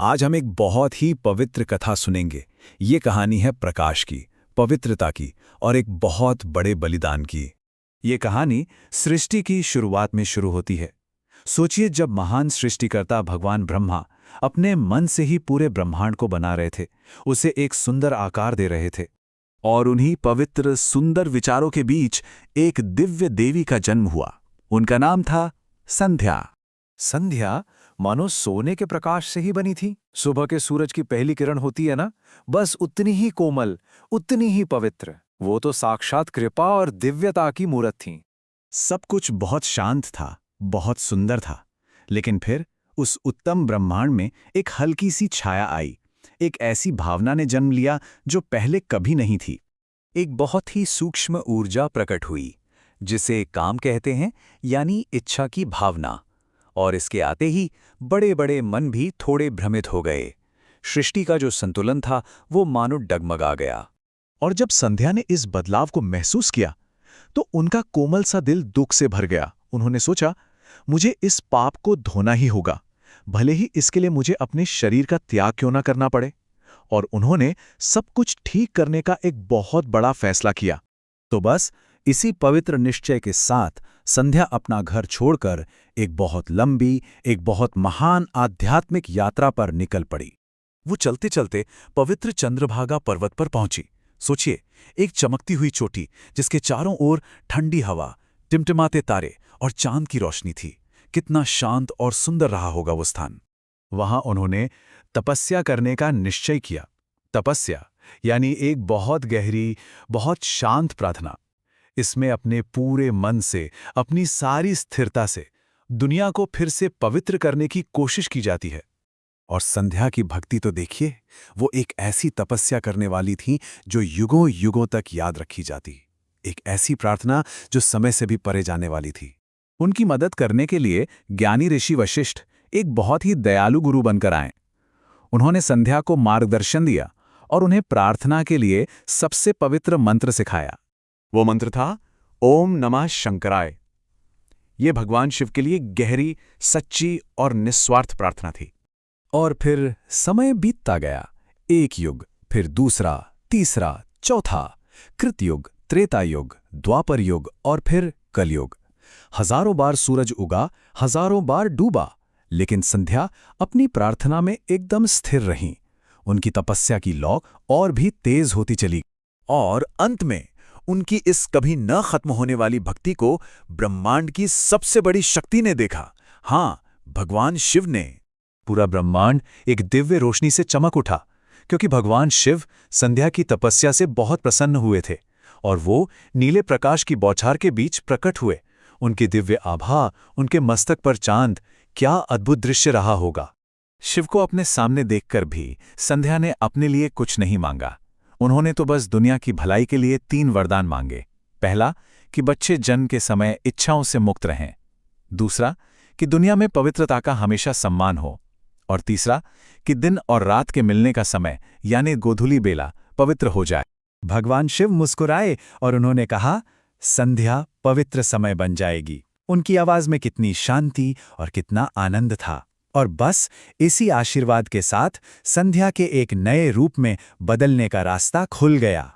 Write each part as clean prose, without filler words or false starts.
आज हम एक बहुत ही पवित्र कथा सुनेंगे। ये कहानी है प्रकाश की, पवित्रता की और एक बहुत बड़े बलिदान की। ये कहानी सृष्टि की शुरुआत में शुरू होती है। सोचिए, जब महान सृष्टिकर्ता भगवान ब्रह्मा अपने मन से ही पूरे ब्रह्मांड को बना रहे थे, उसे एक सुंदर आकार दे रहे थे, और उन्हीं पवित्र सुंदर विचारों के बीच एक दिव्य देवी का जन्म हुआ। उनका नाम था संध्या। संध्या मानो सोने के प्रकाश से ही बनी थी। सुबह के सूरज की पहली किरण होती है ना, बस उतनी ही कोमल, उतनी ही पवित्र। वो तो साक्षात कृपा और दिव्यता की मूर्त थी। सब कुछ बहुत शांत था, बहुत सुंदर था। लेकिन फिर उस उत्तम ब्रह्मांड में एक हल्की सी छाया आई। एक ऐसी भावना ने जन्म लिया जो पहले कभी नहीं थी। एक बहुत ही सूक्ष्म ऊर्जा प्रकट हुई, जिसे काम कहते हैं, यानी इच्छा की भावना। और इसके आते ही बड़े बड़े मन भी थोड़े भ्रमित हो गए। सृष्टि का जो संतुलन था वो मानो डगमगा गया। और जब संध्या ने इस बदलाव को महसूस किया तो उनका कोमल सा दिल दुख से भर गया। उन्होंने सोचा, मुझे इस पाप को धोना ही होगा, भले ही इसके लिए मुझे अपने शरीर का त्याग क्यों ना करना पड़े। और उन्होंने सब कुछ ठीक करने का एक बहुत बड़ा फैसला किया। तो बस इसी पवित्र निश्चय के साथ संध्या अपना घर छोड़कर एक बहुत लंबी, एक बहुत महान आध्यात्मिक यात्रा पर निकल पड़ी। वो चलते चलते पवित्र चंद्रभागा पर्वत पर पहुंची। सोचिए, एक चमकती हुई चोटी जिसके चारों ओर ठंडी हवा, टिमटिमाते तारे और चांद की रोशनी थी। कितना शांत और सुंदर रहा होगा वो स्थान। वहां उन्होंने तपस्या करने का निश्चय किया। तपस्या यानी एक बहुत गहरी, बहुत शांत प्रार्थना। इसमें अपने पूरे मन से, अपनी सारी स्थिरता से दुनिया को फिर से पवित्र करने की कोशिश की जाती है। और संध्या की भक्ति तो देखिए, वो एक ऐसी तपस्या करने वाली थी जो युगों युगों तक याद रखी जाती। एक ऐसी प्रार्थना जो समय से भी परे जाने वाली थी। उनकी मदद करने के लिए ज्ञानी ऋषि वशिष्ठ एक बहुत ही दयालु गुरु बनकर आए। उन्होंने संध्या को मार्गदर्शन दिया और उन्हें प्रार्थना के लिए सबसे पवित्र मंत्र सिखाया। वो मंत्र था ओम नमः शंकराय। ये भगवान शिव के लिए गहरी, सच्ची और निस्वार्थ प्रार्थना थी। और फिर समय बीतता गया। एक युग, फिर दूसरा, तीसरा, चौथा, कृतयुग, त्रेता युग, द्वापर युग और फिर कलयुग। हजारों बार सूरज उगा, हजारों बार डूबा, लेकिन संध्या अपनी प्रार्थना में एकदम स्थिर रहीं। उनकी तपस्या की लौ और भी तेज होती चली, और अंत में उनकी इस कभी न खत्म होने वाली भक्ति को ब्रह्मांड की सबसे बड़ी शक्ति ने देखा। हाँ, भगवान शिव ने। पूरा ब्रह्मांड एक दिव्य रोशनी से चमक उठा, क्योंकि भगवान शिव संध्या की तपस्या से बहुत प्रसन्न हुए थे और वो नीले प्रकाश की बौछार के बीच प्रकट हुए। उनकी दिव्य आभा, उनके मस्तक पर चांद, क्या अद्भुत दृश्य रहा होगा। शिव को अपने सामने देखकर भी संध्या ने अपने लिए कुछ नहीं मांगा। उन्होंने तो बस दुनिया की भलाई के लिए 3 वरदान मांगे। पहला, कि बच्चे जन्म के समय इच्छाओं से मुक्त रहें। दूसरा, कि दुनिया में पवित्रता का हमेशा सम्मान हो। और तीसरा, कि दिन और रात के मिलने का समय यानी गोधूली बेला पवित्र हो जाए। भगवान शिव मुस्कुराए और उन्होंने कहा, संध्या पवित्र समय बन जाएगी। उनकी आवाज में कितनी शांति और कितना आनंद था। और बस इसी आशीर्वाद के साथ संध्या के एक नए रूप में बदलने का रास्ता खुल गया।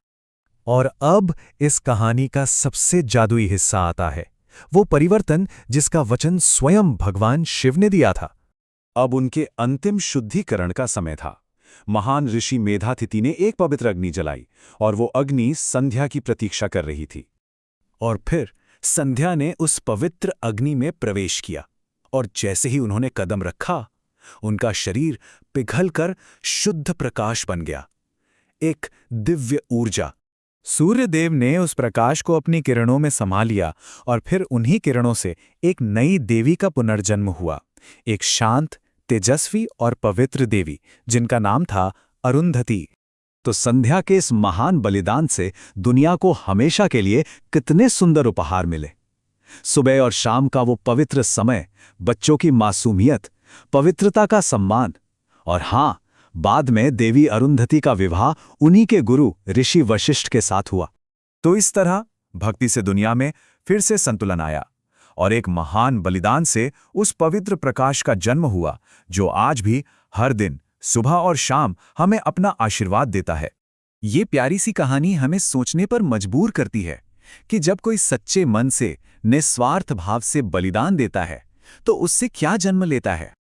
और अब इस कहानी का सबसे जादुई हिस्सा आता है, वो परिवर्तन जिसका वचन स्वयं भगवान शिव ने दिया था। अब उनके अंतिम शुद्धिकरण का समय था। महान ऋषि मेधातिथि ने एक पवित्र अग्नि जलाई और वो अग्नि संध्या की प्रतीक्षा कर रही थी। और फिर संध्या ने उस पवित्र अग्नि में प्रवेश किया, और जैसे ही उन्होंने कदम रखा, उनका शरीर पिघलकर शुद्ध प्रकाश बन गया, एक दिव्य ऊर्जा। सूर्यदेव ने उस प्रकाश को अपनी किरणों में समा लिया और फिर उन्हीं किरणों से एक नई देवी का पुनर्जन्म हुआ। एक शांत, तेजस्वी और पवित्र देवी जिनका नाम था अरुंधति। तो संध्या के इस महान बलिदान से दुनिया को हमेशा के लिए कितने सुंदर उपहार मिले। सुबह और शाम का वो पवित्र समय, बच्चों की मासूमियत, पवित्रता का सम्मान, और हाँ, बाद में देवी अरुंधति का विवाह उन्हीं के गुरु ऋषि वशिष्ठ के साथ हुआ। तो इस तरह भक्ति से दुनिया में फिर से संतुलन आया और एक महान बलिदान से उस पवित्र प्रकाश का जन्म हुआ जो आज भी हर दिन सुबह और शाम हमें अपना आशीर्वाद देता है। ये प्यारी सी कहानी हमें सोचने पर मजबूर करती है कि जब कोई सच्चे मन से निस्वार्थ भाव से बलिदान देता है तो उससे क्या जन्म लेता है।